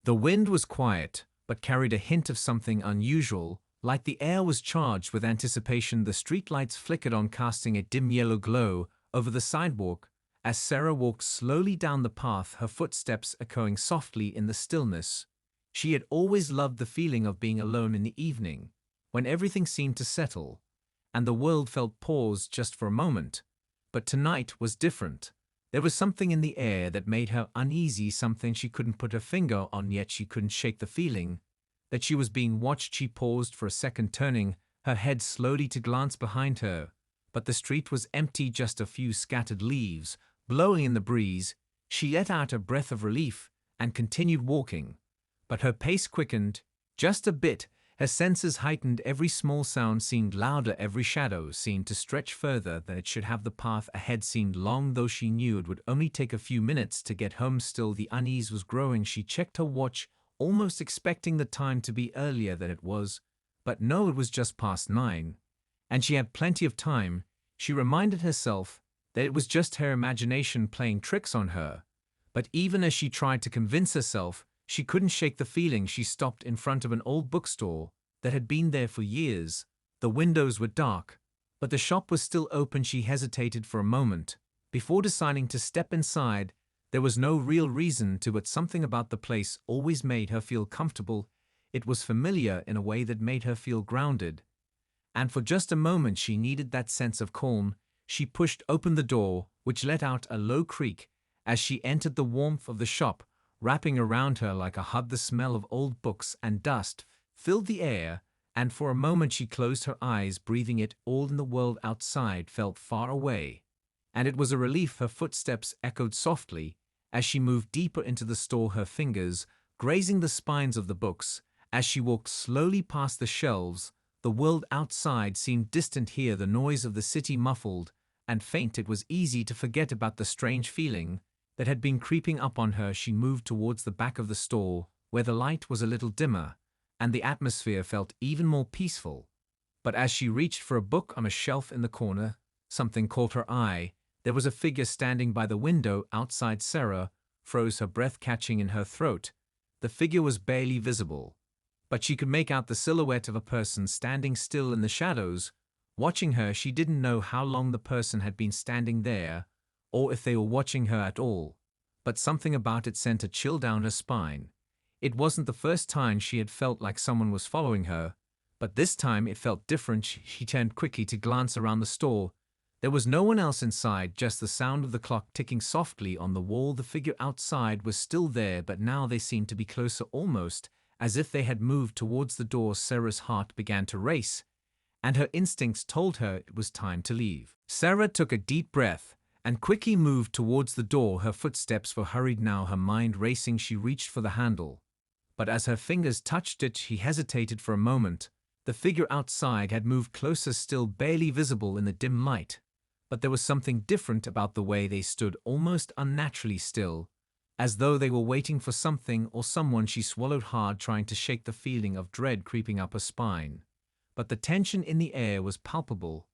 The wind was quiet, but carried a hint of something unusual, like the air was charged with anticipation. The streetlights flickered on, casting a dim yellow glow over the sidewalk as Sarah walked slowly down the path, her footsteps echoing softly in the stillness. She had always loved the feeling of being alone in the evening, when everything seemed to settle, and the world felt paused just for a moment. But tonight was different. There was something in the air that made her uneasy, something she couldn't put her finger on, yet she couldn't shake the feeling that she was being watched. She paused for a second, turning her head slowly to glance behind her. But the street was empty, just a few scattered leaves blowing in the breeze. She let out a breath of relief and continued walking. But her pace quickened just a bit, her senses heightened. Every small sound seemed louder, every shadow seemed to stretch further than it should have. The path ahead seemed long, though she knew it would only take a few minutes to get home. Still, the unease was growing. She checked her watch, almost expecting the time to be earlier than it was. But no, it was just past 9. And she had plenty of time. She reminded herself that it was just her imagination playing tricks on her. But even as she tried to convince herself, she couldn't shake the feeling. She stopped in front of an old bookstore that had been there for years. The windows were dark, but the shop was still open. She hesitated for a moment before deciding to step inside. There was no real reason to, but something about the place always made her feel comfortable. It was familiar in a way that made her feel grounded. And for just a moment she needed that sense of calm. She pushed open the door, which let out a low creak as she entered. The warmth of the shop, wrapping around her like a hug, the smell of old books and dust filled the air, and for a moment she closed her eyes, breathing it all in. The world outside felt far away, and it was a relief. Her footsteps echoed softly as she moved deeper into the store, her fingers grazing the spines of the books. As she walked slowly past the shelves, the world outside seemed distant here, the noise of the city muffled and faint. It was easy to forget about the strange feeling that had been creeping up on her. She moved towards the back of the store, where the light was a little dimmer, and the atmosphere felt even more peaceful. But as she reached for a book on a shelf in the corner, something caught her eye. There was a figure standing by the window outside. Sarah froze, her breath catching in her throat. The figure was barely visible, but she could make out the silhouette of a person standing still in the shadows, watching her. She didn't know how long the person had been standing there, or if they were watching her at all, but something about it sent a chill down her spine. It wasn't the first time she had felt like someone was following her, but this time it felt different. She turned quickly to glance around the store. There was no one else inside, just the sound of the clock ticking softly on the wall. The figure outside was still there, but now they seemed to be closer, almost as if they had moved towards the door. Sarah's heart began to race, and her instincts told her it was time to leave. Sarah took a deep breath and quickly moved towards the door. Her footsteps were hurried now, her mind racing. She reached for the handle, but as her fingers touched it, she hesitated for a moment. The figure outside had moved closer, still barely visible in the dim light, but there was something different about the way they stood, almost unnaturally still, as though they were waiting for something or someone. She swallowed hard, trying to shake the feeling of dread creeping up her spine. But the tension in the air was palpable.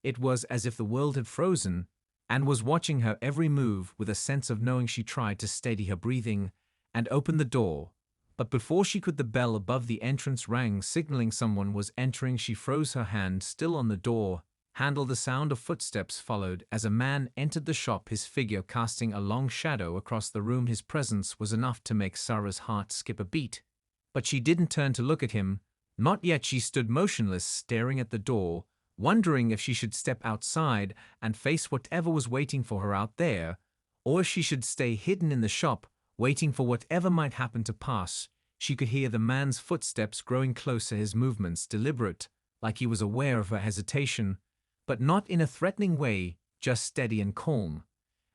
It was as if the world had frozen and was watching her every move with a sense of knowing. She tried to steady her breathing and open the door, but before she could, the bell above the entrance rang, signaling someone was entering. She froze, her hand still on the door handle. The sound of footsteps followed as a man entered the shop, his figure casting a long shadow across the room. His presence was enough to make Sarah's heart skip a beat, but she didn't turn to look at him. Not yet. She stood motionless, staring at the door, wondering if she should step outside and face whatever was waiting for her out there, or if she should stay hidden in the shop, waiting for whatever might happen to pass. She could hear the man's footsteps growing closer, his movements deliberate, like he was aware of her hesitation, but not in a threatening way, just steady and calm,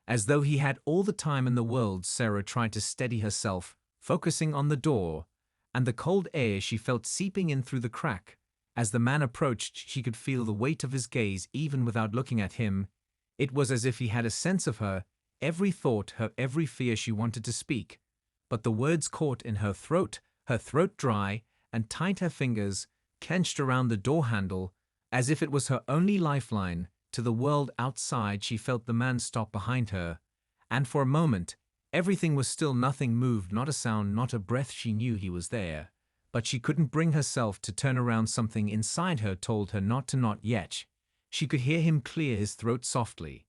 as though he had all the time in the world. Sarah tried to steady herself, focusing on the door and the cold air she felt seeping in through the crack. As the man approached, she could feel the weight of his gaze even without looking at him. It was as if he had a sense of her, every thought, her every fear. She wanted to speak, but the words caught in her throat dry and tight, her fingers clenched around the door handle, as if it was her only lifeline to the world outside. She felt the man stop behind her, and for a moment Everything was still, nothing moved, not a sound, not a breath. She knew he was there, but she couldn't bring herself to turn around. Something inside her told her not to, not yet. She could hear him clear his throat softly,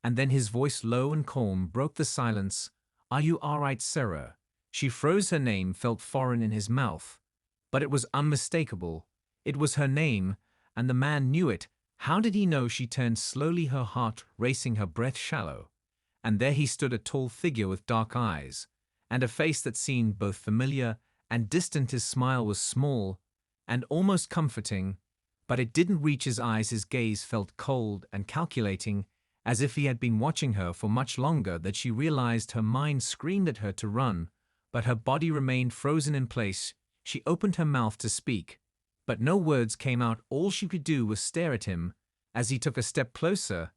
and then his voice, low and calm, broke the silence. "Are you all right, Sarah?" She froze. Her name felt foreign in his mouth, but it was unmistakable. It was her name, and the man knew it. How did he know? She turned slowly, her heart racing, her breath shallow. And there he stood, a tall figure with dark eyes, and a face that seemed both familiar and distant. His smile was small and almost comforting, but it didn't reach his eyes. His gaze felt cold and calculating, as if he had been watching her for much longer than she realized. Her mind screamed at her to run, but her body remained frozen in place. She opened her mouth to speak, but no words came out. All she could do was stare at him as he took a step closer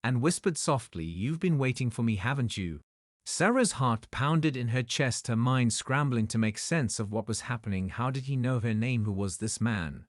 and whispered softly, "You've been waiting for me, haven't you?" Sarah's heart pounded in her chest, her mind scrambling to make sense of what was happening. How did he know her name? Who was this man?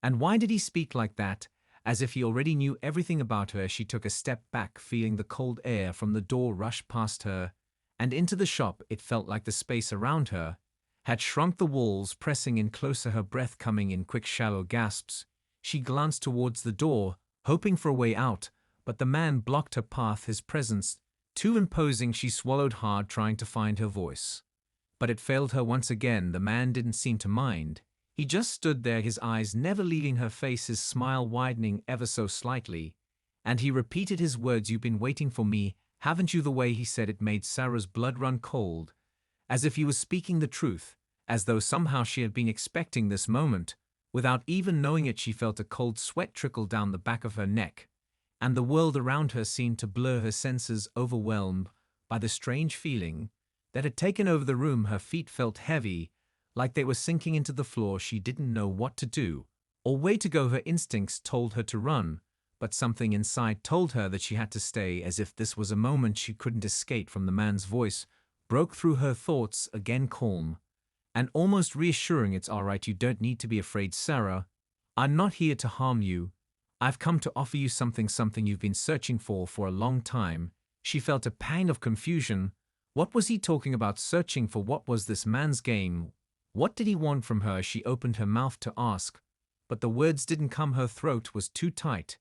And why did he speak like that, as if he already knew everything about her? She took a step back, feeling the cold air from the door rush past her and into the shop. It felt like the space around her had shrunk, the walls pressing in closer, her breath coming in quick, shallow gasps. She glanced towards the door, hoping for a way out, but the man blocked her path, his presence too imposing. She swallowed hard, trying to find her voice, but it failed her once again. The man didn't seem to mind. He just stood there, his eyes never leaving her face, his smile widening ever so slightly, and he repeated his words, "You've been waiting for me, haven't you?" The way he said it made Sarah's blood run cold, as if he was speaking the truth, as though somehow she had been expecting this moment. Without even knowing it, she felt a cold sweat trickle down the back of her neck, and the world around her seemed to blur, her senses overwhelmed by the strange feeling that had taken over the room. Her feet felt heavy, like they were sinking into the floor. She didn't know what to do or where to go. Her instincts told her to run, but something inside told her that she had to stay, as if this was a moment she couldn't escape from. The man's voice broke through her thoughts, again calm and almost reassuring. "It's all right, you don't need to be afraid, Sarah. I'm not here to harm you. I've come to offer you something you've been searching for a long time." She felt a pang of confusion. What was he talking about? Searching for what? Was this man's game? What did he want from her? She opened her mouth to ask, but the words didn't come. Her throat was too tight.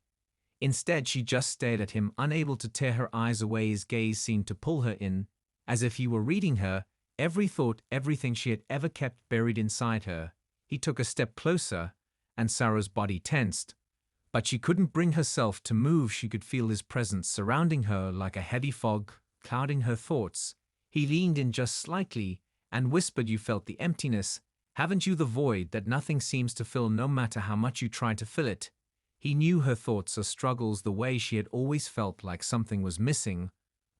Instead, she just stared at him, unable to tear her eyes away. His gaze seemed to pull her in, as if he were reading her every thought, everything she had ever kept buried inside her. He took a step closer, and Sarah's body tensed, but she couldn't bring herself to move. She could feel his presence surrounding her like a heavy fog, clouding her thoughts. He leaned in just slightly and whispered, "You felt the emptiness, haven't you? The void that nothing seems to fill, no matter how much you try to fill it." He knew her thoughts, her struggles, the way she had always felt like something was missing,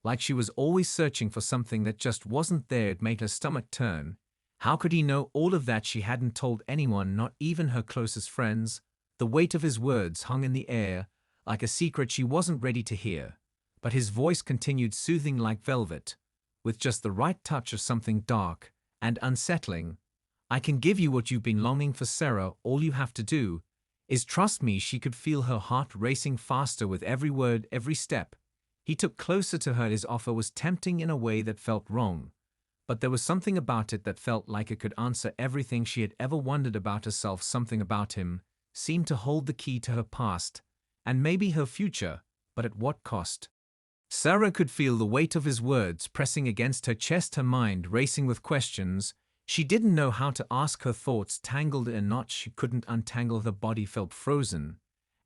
like she was always searching for something that just wasn't there. It made her stomach turn. How could he know all of that? She hadn't told anyone, not even her closest friends. The weight of his words hung in the air, like a secret she wasn't ready to hear. But his voice continued, soothing like velvet, with just the right touch of something dark and unsettling. "I can give you what you've been longing for, Sarah. All you have to do is trust me." She could feel her heart racing faster with every word, every step. He took closer to her. His offer was tempting in a way that felt wrong, but there was something about it that felt like it could answer everything she had ever wondered about herself. Something about him seemed to hold the key to her past and maybe her future, but at what cost? Sarah could feel the weight of his words pressing against her chest, her mind racing with questions. She didn't know how to ask, her thoughts tangled in knots she couldn't untangle. Her body felt frozen,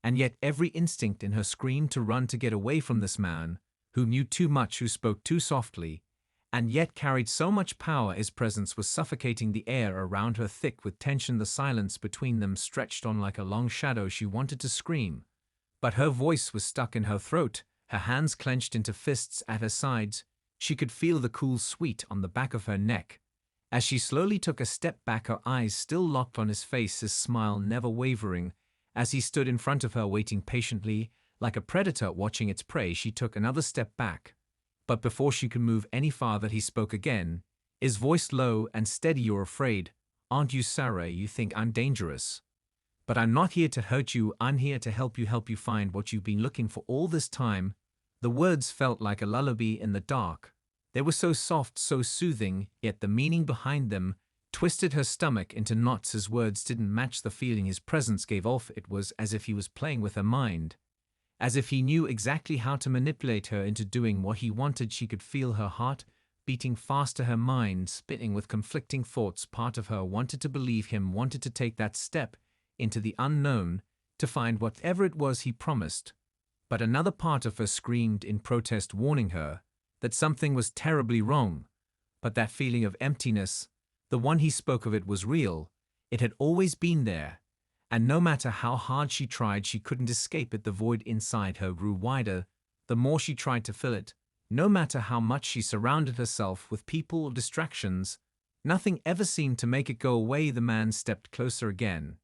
and yet every instinct in her screamed to run, to get away from this man who knew too much, who spoke too softly, and yet carried so much power. His presence was suffocating, the air around her thick with tension. The silence between them stretched on like a long shadow. She wanted to scream, but her voice was stuck in her throat, her hands clenched into fists at her sides. She could feel the cool sweat on the back of her neck. As she slowly took a step back, her eyes still locked on his face, his smile never wavering. As he stood in front of her, waiting patiently, like a predator watching its prey, she took another step back. But before she could move any farther, he spoke again, his voice low and steady. "You're afraid, aren't you, Sarah? You think I'm dangerous. But I'm not here to hurt you. I'm here to help you find what you've been looking for all this time." The words felt like a lullaby in the dark, They were so soft, so soothing, yet the meaning behind them twisted her stomach into knots. His words didn't match the feeling his presence gave off. It was as if he was playing with her mind, as if he knew exactly how to manipulate her into doing what he wanted. She could feel her heart beating faster, her mind spinning with conflicting thoughts. Part of her wanted to believe him, wanted to take that step into the unknown, to find whatever it was he promised. But another part of her screamed in protest, warning her that something was terribly wrong. But that feeling of emptiness, the one he spoke of, it was real. It had always been there. And no matter how hard she tried, she couldn't escape it. The void inside her grew wider the more she tried to fill it. No matter how much she surrounded herself with people or distractions, nothing ever seemed to make it go away. The man stepped closer again.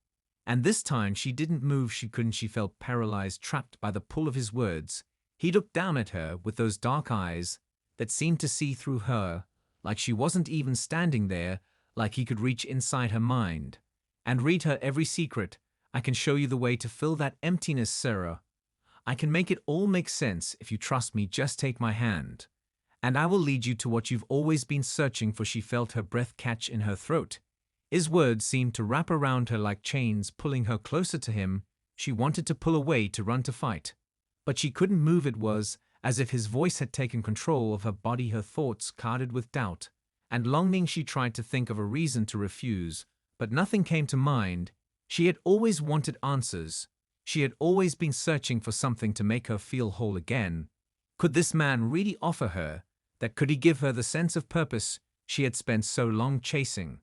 And this time she didn't move. She couldn't. She felt paralyzed, trapped by the pull of his words. He looked down at her with those dark eyes that seemed to see through her, like she wasn't even standing there, like he could reach inside her mind and read her every secret. I can show you the way to fill that emptiness, Sarah. I can make it all make sense if you trust me. Just take my hand, and I will lead you to what you've always been searching for. She felt her breath catch in her throat. His words seemed to wrap around her like chains, pulling her closer to him. She wanted to pull away, to run, to fight, but she couldn't move. It was as if his voice had taken control of her body, her thoughts clouded with doubt and longing. She tried to think of a reason to refuse, but nothing came to mind. She had always wanted answers. She had always been searching for something to make her feel whole again. Could this man really offer her that? Could he give her the sense of purpose she had spent so long chasing?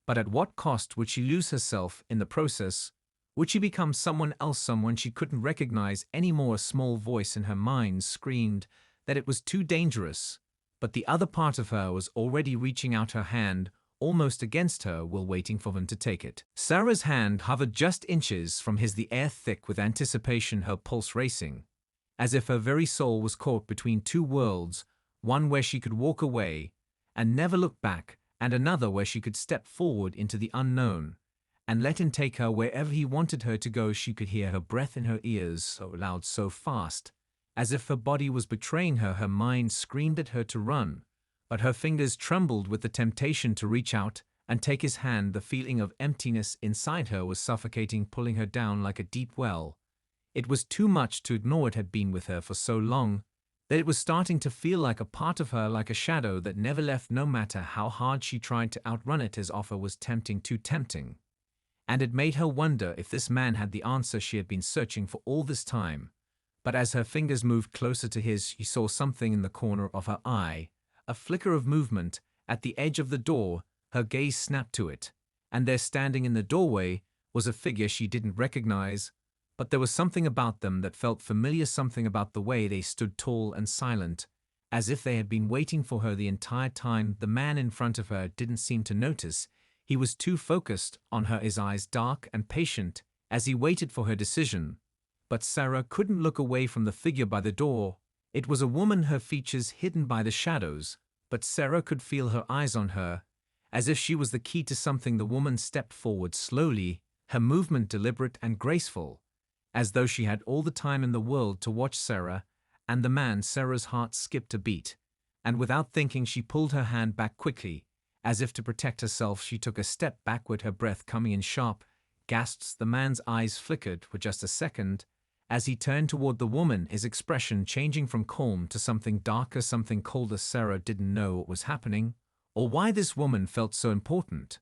But at what cost? Would she lose herself in the process? Would she become someone else, someone she couldn't recognize anymore? A small voice in her mind screamed that it was too dangerous, but the other part of her was already reaching out, her hand almost against her, while waiting for him to take it. Sarah's hand hovered just inches from his, the air thick with anticipation, her pulse racing, as if her very soul was caught between two worlds, one where she could walk away and never look back, and another where she could step forward into the unknown and let him take her wherever he wanted her to go. She could hear her breath in her ears, so loud, so fast, as if her body was betraying her. Her mind screamed at her to run, but her fingers trembled with the temptation to reach out and take his hand. The feeling of emptiness inside her was suffocating, pulling her down like a deep well. It was too much to ignore. It had been with her for so long that it was starting to feel like a part of her, like a shadow that never left. No matter how hard she tried to outrun it, his offer was tempting, too tempting. And it made her wonder if this man had the answer she had been searching for all this time. But as her fingers moved closer to his, she saw something in the corner of her eye, a flicker of movement at the edge of the door. Her gaze snapped to it, and there, standing in the doorway, was a figure she didn't recognize. But there was something about them that felt familiar, something about the way they stood, tall and silent, as if they had been waiting for her the entire time. The man in front of her didn't seem to notice. He was too focused on her, his eyes dark and patient as he waited for her decision. But Sarah couldn't look away from the figure by the door. It was a woman, her features hidden by the shadows, but Sarah could feel her eyes on her, as if she was the key to something. The woman stepped forward slowly, her movement deliberate and graceful, as though she had all the time in the world to watch Sarah and the man. Sarah's heart skipped a beat, and without thinking she pulled her hand back quickly. As if to protect herself, she took a step backward, her breath coming in sharp gasps. The man's eyes flickered for just a second as he turned toward the woman, his expression changing from calm to something darker, something colder. Sarah didn't know what was happening or why this woman felt so important,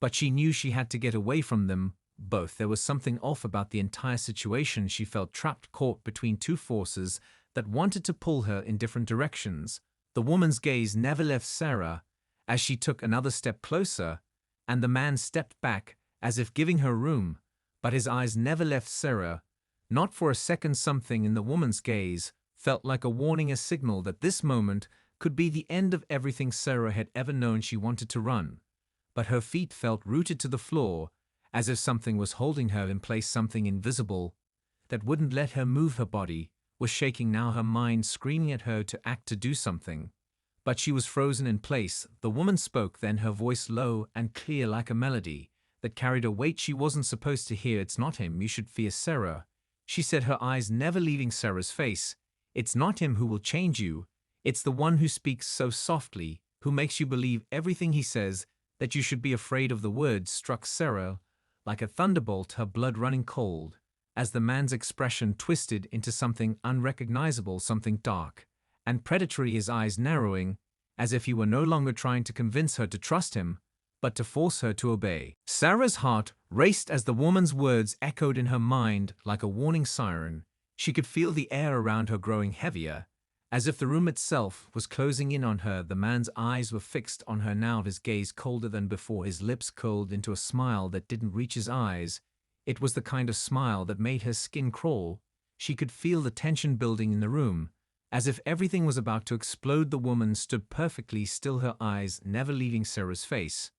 but she knew she had to get away from them both. There was something off about the entire situation. She felt trapped, caught between two forces that wanted to pull her in different directions. The woman's gaze never left Sarah as she took another step closer, and the man stepped back as if giving her room, but his eyes never left Sarah. Not for a second. Something in the woman's gaze felt like a warning, a signal that this moment could be the end of everything Sarah had ever known. She wanted to run, but her feet felt rooted to the floor, as if something was holding her in place, something invisible that wouldn't let her move. Her body was shaking now, her mind screaming at her to act, to do something, but she was frozen in place. The woman spoke then, her voice low and clear like a melody that carried a weight she wasn't supposed to hear. "It's not him you should fear, Sarah," she said, her eyes never leaving Sarah's face. "It's not him who will change you. It's the one who speaks so softly, who makes you believe everything he says, that you should be afraid of the words struck Sarah like a thunderbolt, her blood running cold, as the man's expression twisted into something unrecognizable, something dark and predatory, his eyes narrowing, as if he were no longer trying to convince her to trust him, but to force her to obey. Sarah's heart raced as the woman's words echoed in her mind like a warning siren. She could feel the air around her growing heavier, as if the room itself was closing in on her. The man's eyes were fixed on her now, his gaze colder than before, his lips curled into a smile that didn't reach his eyes. It was the kind of smile that made her skin crawl. She could feel the tension building in the room, as if everything was about to explode. The woman stood perfectly still, her eyes never leaving Sarah's face.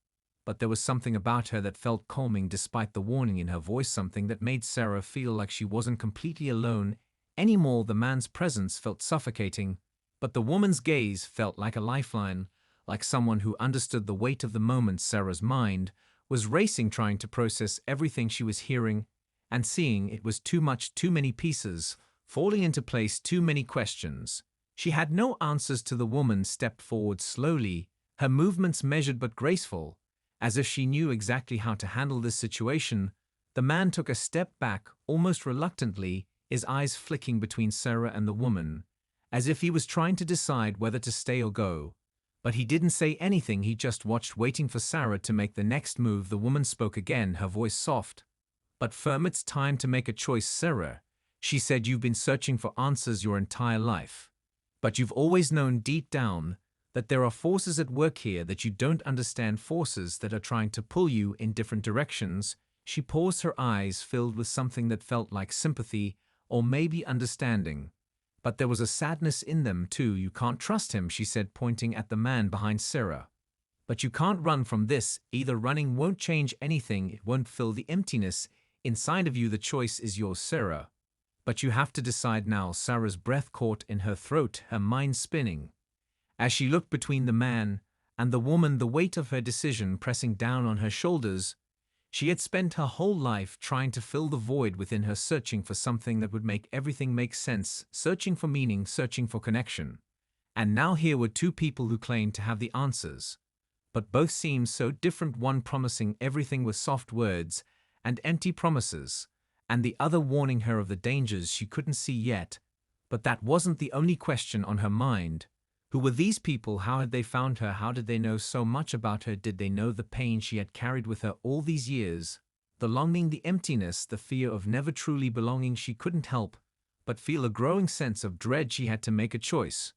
But there was something about her that felt calming despite the warning in her voice, something that made Sarah feel like she wasn't completely alone anymore. The man's presence felt suffocating, but the woman's gaze felt like a lifeline, like someone who understood the weight of the moment. Sarah's mind was racing, trying to process everything she was hearing and seeing. It was too much, too many pieces falling into place, too many questions. She had no answers to. The woman stepped forward slowly, her movements measured but graceful, as if she knew exactly how to handle this situation. The man took a step back, almost reluctantly, his eyes flicking between Sarah and the woman, as if he was trying to decide whether to stay or go. But he didn't say anything, he just watched, waiting for Sarah to make the next move. The woman spoke again, her voice soft but firm. "It's time to make a choice, Sarah," she said. "You've been searching for answers your entire life. But you've always known deep down that there are forces at work here that you don't understand, forces that are trying to pull you in different directions." She paused, her eyes filled with something that felt like sympathy or maybe understanding. But there was a sadness in them too. "You can't trust him," she said, pointing at the man behind Sarah. "But you can't run from this either. Running won't change anything, it won't fill the emptiness inside of you. The choice is yours, Sarah. But you have to decide now." Sarah's breath caught in her throat, her mind spinning. As she looked between the man and the woman, the weight of her decision pressing down on her shoulders. She had spent her whole life trying to fill the void within her, searching for something that would make everything make sense, searching for meaning, searching for connection. And now here were two people who claimed to have the answers. But both seemed so different, one promising everything with soft words and empty promises, and the other warning her of the dangers she couldn't see yet. But that wasn't the only question on her mind. Who were these people? How had they found her? How did they know so much about her? Did they know the pain she had carried with her all these years? The longing, the emptiness, the fear of never truly belonging. She couldn't help but feel a growing sense of dread. She had to make a choice.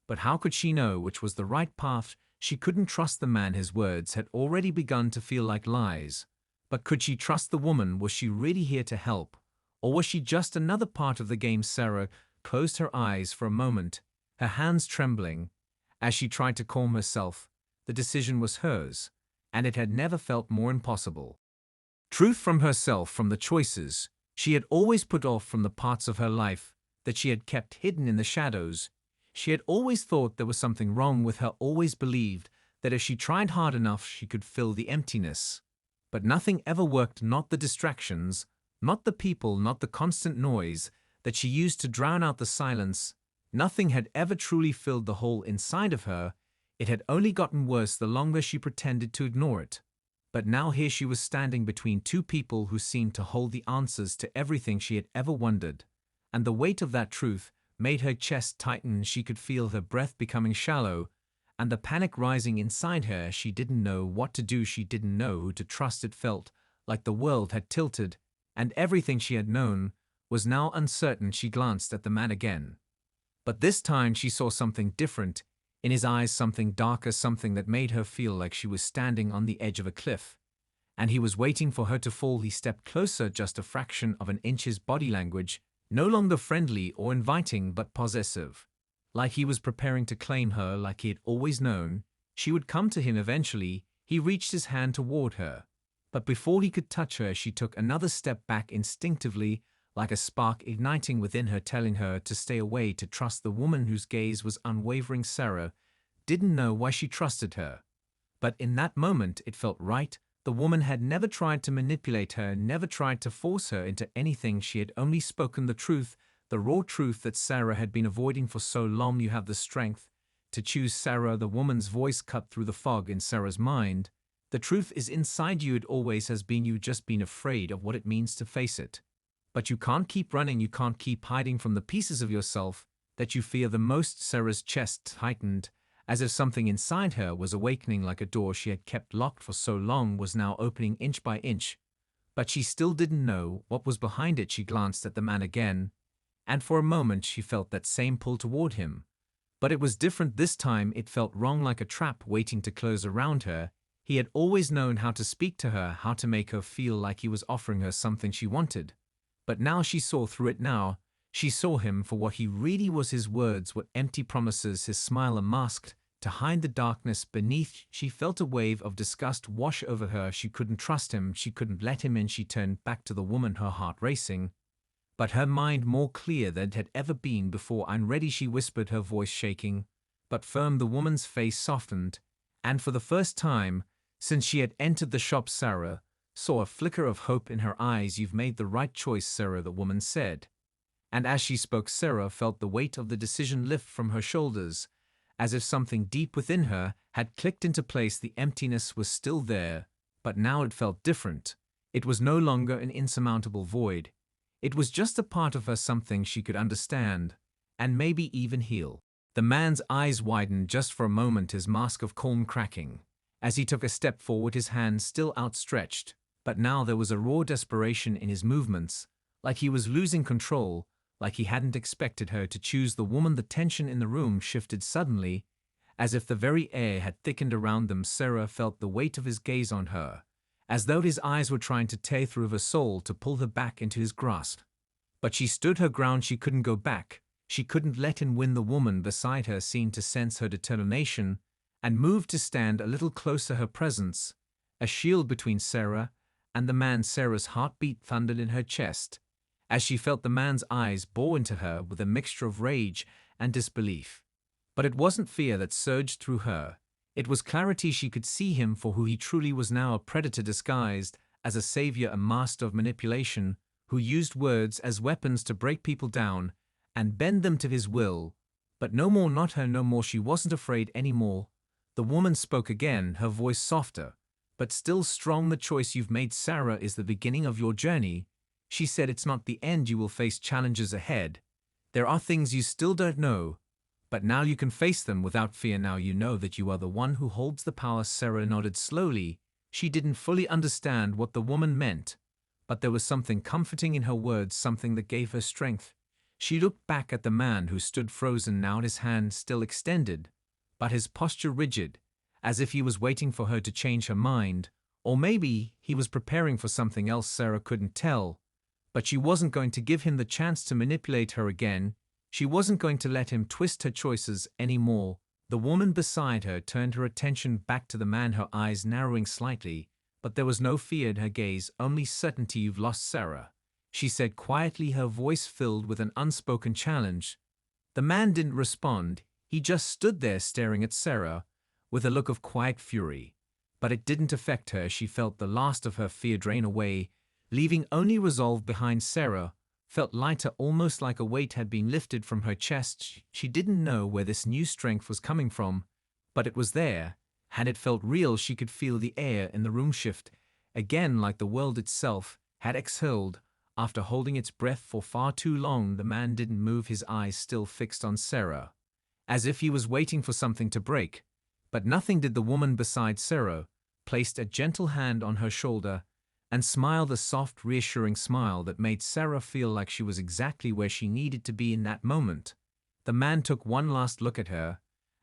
But how could she know which was the right path? She couldn't trust the man. His words had already begun to feel like lies. But could she trust the woman? Was she really here to help? Or was she just another part of the game? Sarah closed her eyes for a moment, her hands trembling. As she tried to calm herself, the decision was hers, and it had never felt more impossible. Truth from herself, from the choices she had always put off, from the parts of her life that she had kept hidden in the shadows. She had always thought there was something wrong with her, always believed that if she tried hard enough she could fill the emptiness. But nothing ever worked, not the distractions, not the people, not the constant noise that she used to drown out the silence. Nothing had ever truly filled the hole inside of her. It had only gotten worse the longer she pretended to ignore it. But now here she was standing between two people who seemed to hold the answers to everything she had ever wondered. And the weight of that truth made her chest tighten. She could feel her breath becoming shallow, and the panic rising inside her. She didn't know what to do. She didn't know who to trust. It felt like the world had tilted, and everything she had known was now uncertain. She glanced at the man again. But this time she saw something different in his eyes, something darker, something that made her feel like she was standing on the edge of a cliff. And he was waiting for her to fall. He stepped closer, just a fraction of an inch, his body language no longer friendly or inviting but possessive. Like he was preparing to claim her, like he had always known she would come to him eventually. He reached his hand toward her. But before he could touch her, she took another step back instinctively, like a spark igniting within her, telling her to stay away, to trust the woman whose gaze was unwavering. Sarah didn't know why she trusted her. But in that moment it felt right. The woman had never tried to manipulate her, never tried to force her into anything. She had only spoken the truth, the raw truth that Sarah had been avoiding for so long. "You have the strength to choose Sarah, the woman's voice cut through the fog in Sarah's mind. The truth is inside you, it always has been, you just been afraid of what it means to face it. But you can't keep running, you can't keep hiding from the pieces of yourself that you fear the most. Sarah's chest tightened, as if something inside her was awakening, like a door she had kept locked for so long was now opening inch by inch. But she still didn't know what was behind it. She glanced at the man again, and for a moment she felt that same pull toward him. But it was different this time. It felt wrong, like a trap waiting to close around her. He had always known how to speak to her, how to make her feel like he was offering her something she wanted. But now she saw through it. Now she saw him for what he really was. His words were empty promises, his smile a mask to hide the darkness beneath. She felt a wave of disgust wash over her. She couldn't trust him, she couldn't let him in. She turned back to the woman, her heart racing, but her mind more clear than it had ever been before. "I'm ready," she whispered, her voice shaking but firm. The woman's face softened, and for the first time since she had entered the shop, Sarah saw a flicker of hope in her eyes. "You've made the right choice, Sarah," the woman said. And as she spoke, Sarah felt the weight of the decision lift from her shoulders, as if something deep within her had clicked into place. The emptiness was still there, but now it felt different. It was no longer an insurmountable void. It was just a part of her, something she could understand, and maybe even heal. The man's eyes widened just for a moment, his mask of calm cracking, as he took a step forward, his hand still outstretched. But now there was a raw desperation in his movements, like he was losing control, like he hadn't expected her to choose the woman. The tension in the room shifted suddenly, as if the very air had thickened around them. Sarah felt the weight of his gaze on her, as though his eyes were trying to tear through her soul, to pull her back into his grasp. But she stood her ground. She couldn't go back. She couldn't let him win. The woman beside her seemed to sense her determination and moved to stand a little closer, her presence a shield between Sarah and the man. Sarah's heartbeat thundered in her chest as she felt the man's eyes bore into her with a mixture of rage and disbelief. But it wasn't fear that surged through her. It was clarity. She could see him for who he truly was now, a predator disguised as a savior, a master of manipulation who used words as weapons to break people down and bend them to his will. But no more, not her, no more. She wasn't afraid anymore. The woman spoke again, her voice softer, but still strong. "The choice you've made, Sarah, is the beginning of your journey," she said. "It's not the end. You will face challenges ahead. There are things you still don't know, but now you can face them without fear. Now you know that you are the one who holds the power." Sarah nodded slowly. She didn't fully understand what the woman meant, but there was something comforting in her words, something that gave her strength. She looked back at the man who stood frozen now, his hand still extended, but his posture rigid, as if he was waiting for her to change her mind, or maybe he was preparing for something else. Sarah couldn't tell, but she wasn't going to give him the chance to manipulate her again. She wasn't going to let him twist her choices anymore. The woman beside her turned her attention back to the man, her eyes narrowing slightly, but there was no fear in her gaze, only certainty. "You've lost, Sarah," she said quietly, her voice filled with an unspoken challenge. The man didn't respond. He just stood there staring at Sarah with a look of quiet fury. But it didn't affect her. She felt the last of her fear drain away, leaving only resolve behind. Sarah felt lighter, almost like a weight had been lifted from her chest. She didn't know where this new strength was coming from, but it was there, and it felt real. She could feel the air in the room shift again, like the world itself had exhaled after holding its breath for far too long. The man didn't move, his eyes still fixed on Sarah, as if he was waiting for something to break. But nothing did. The woman beside Sarah placed a gentle hand on her shoulder and smiled, a soft, reassuring smile that made Sarah feel like she was exactly where she needed to be in that moment. The man took one last look at her,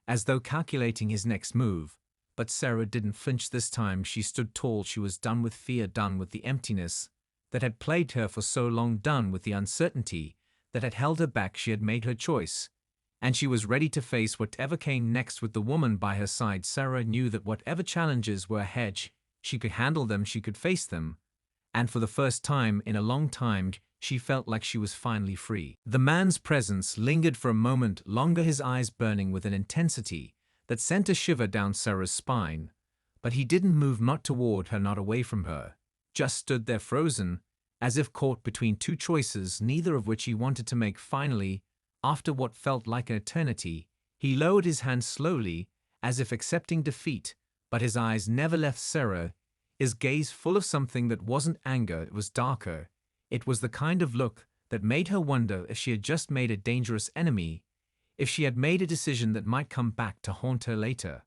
as though calculating his next move, but Sarah didn't flinch this time. She stood tall. She was done with fear, done with the emptiness that had plagued her for so long, done with the uncertainty that had held her back. She had made her choice, and she was ready to face whatever came next. With the woman by her side, Sarah knew that whatever challenges were ahead, she could handle them, she could face them. And for the first time in a long time, she felt like she was finally free. The man's presence lingered for a moment longer, his eyes burning with an intensity that sent a shiver down Sarah's spine. But he didn't move, not toward her, not away from her, just stood there frozen, as if caught between two choices, neither of which he wanted to make. Finally, after what felt like an eternity, He lowered his hand slowly, as if accepting defeat, but his eyes never left Sarah, his gaze full of something that wasn't anger, it was darker. It was the kind of look that made her wonder if she had just made a dangerous enemy, if she had made a decision that might come back to haunt her later.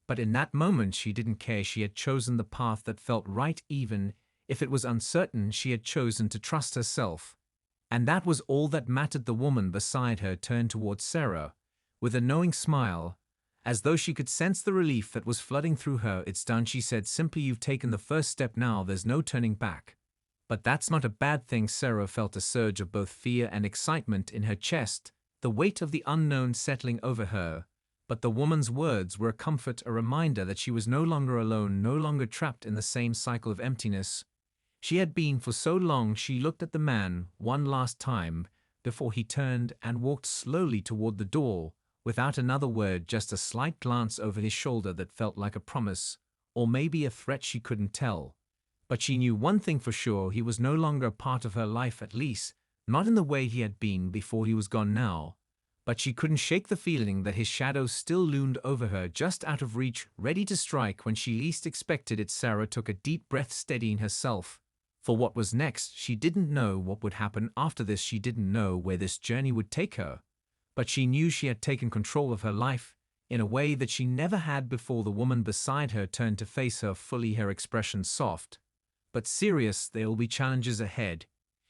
But in that moment she didn't care. She had chosen the path that felt right, even if it was uncertain. She had chosen to trust herself. And that was all that mattered. The woman beside her turned towards Sarah, with a knowing smile, as though she could sense the relief that was flooding through her. "It's done," she said simply. "You've taken the first step now, there's no turning back." But that's not a bad thing. Sarah felt a surge of both fear and excitement in her chest, the weight of the unknown settling over her. But the woman's words were a comfort, a reminder that she was no longer alone, no longer trapped in the same cycle of emptiness she had been for so long. She looked at the man one last time before he turned and walked slowly toward the door, without another word, just a slight glance over his shoulder that felt like a promise, or maybe a threat. She couldn't tell. But she knew one thing for sure: he was no longer a part of her life, at least not in the way he had been before he was gone now. But she couldn't shake the feeling that his shadow still loomed over her, just out of reach, ready to strike when she least expected it. Sarah took a deep breath, steadying herself for what was next. She didn't know what would happen after this. She didn't know where this journey would take her. But she knew she had taken control of her life in a way that she never had before. The woman beside her turned to face her fully, her expression soft but serious. "There will be challenges ahead,"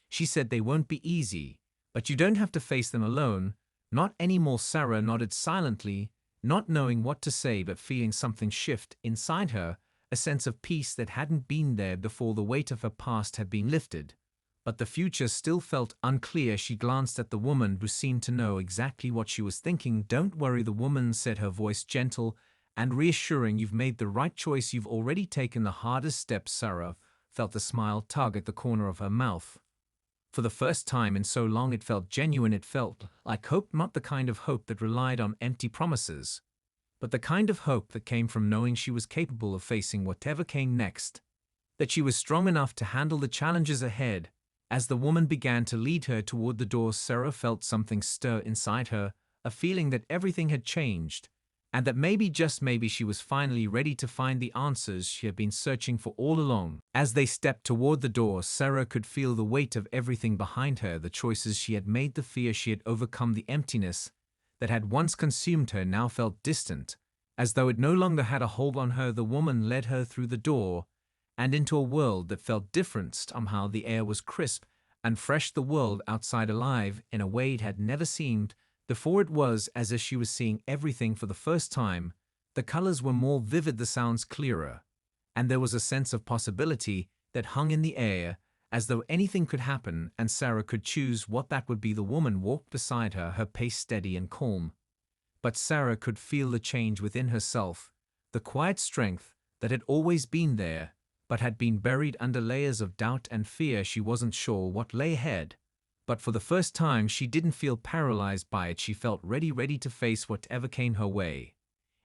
she said. "They won't be easy, but you don't have to face them alone." "Not anymore." Sarah nodded silently, not knowing what to say but feeling something shift inside her, a sense of peace that hadn't been there before. The weight of her past had been lifted, but the future still felt unclear. She glanced at the woman, who seemed to know exactly what she was thinking. "Don't worry," the woman said, her voice gentle and reassuring. "You've made the right choice. You've already taken the hardest step." Sarah felt a smile tug at the corner of her mouth. For the first time in so long it felt genuine. It felt like hope, not the kind of hope that relied on empty promises, but the kind of hope that came from knowing she was capable of facing whatever came next, that she was strong enough to handle the challenges ahead. As the woman began to lead her toward the door, Sarah felt something stir inside her, a feeling that everything had changed, and that maybe, just maybe, she was finally ready to find the answers she had been searching for all along. As they stepped toward the door, Sarah could feel the weight of everything behind her, the choices she had made, the fear she had overcome, the emptiness that had once consumed her now felt distant, as though it no longer had a hold on her. The woman led her through the door and into a world that felt different. Somehow the air was crisp and fresh, the world outside alive in a way it had never seemed before. It was as if she was seeing everything for the first time. The colors were more vivid, the sounds clearer, and there was a sense of possibility that hung in the air, as though anything could happen and Sarah could choose what that would be. The woman walked beside her, her pace steady and calm. But Sarah could feel the change within herself, the quiet strength that had always been there, but had been buried under layers of doubt and fear. She wasn't sure what lay ahead, but for the first time she didn't feel paralyzed by it. She felt ready to face whatever came her way,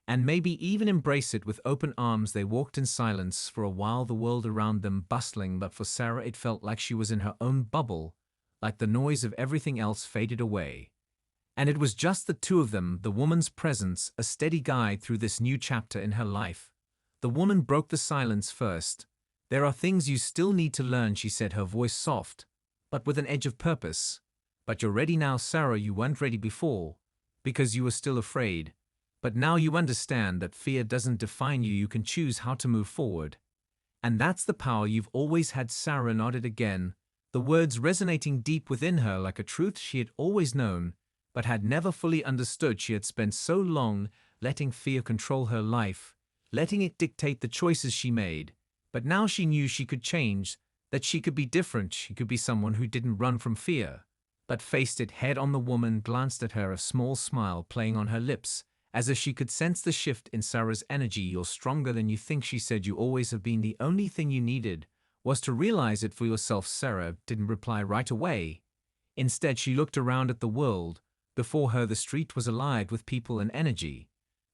and maybe even embrace it with open arms. They walked in silence for a while, the world around them bustling, but for Sarah it felt like she was in her own bubble, like the noise of everything else faded away. And it was just the two of them, the woman's presence, a steady guide through this new chapter in her life. The woman broke the silence first. "There are things you still need to learn," she said, her voice soft, but with an edge of purpose. "But you're ready now, Sarah. You weren't ready before, because you were still afraid. But now you understand that fear doesn't define you. You can choose how to move forward. And that's the power you've always had." Sarah nodded again, the words resonating deep within her like a truth she had always known, but had never fully understood. She had spent so long letting fear control her life, letting it dictate the choices she made. But now she knew she could change, that she could be different. She could be someone who didn't run from fear, but faced it head on. The woman glanced at her, a small smile playing on her lips, as if she could sense the shift in Sarah's energy. "You're stronger than you think," she said. "You always have been. The only thing you needed was to realize it for yourself." Sarah didn't reply right away. Instead, she looked around at the world. Before her, the street was alive with people and energy.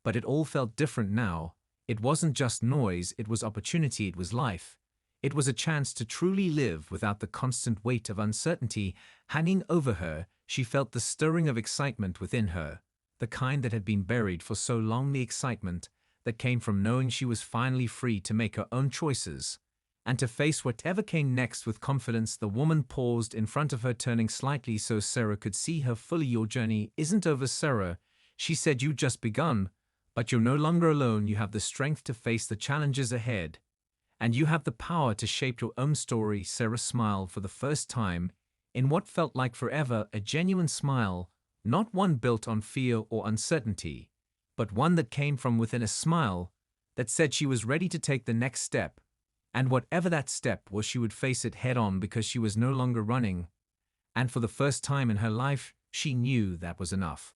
But it all felt different now. It wasn't just noise, it was opportunity, it was life. It was a chance to truly live without the constant weight of uncertainty hanging over her. She felt the stirring of excitement within her, the kind that had been buried for so long, the excitement that came from knowing she was finally free to make her own choices and to face whatever came next with confidence. The woman paused in front of her, turning slightly so Sarah could see her fully. "Your journey isn't over, Sarah," she said. "You've just begun, but you're no longer alone. You have the strength to face the challenges ahead, and you have the power to shape your own story." Sarah smiled for the first time in what felt like forever, a genuine smile, not one built on fear or uncertainty, but one that came from within, a smile that said she was ready to take the next step. And whatever that step was, she would face it head on because she was no longer running. And for the first time in her life, she knew that was enough.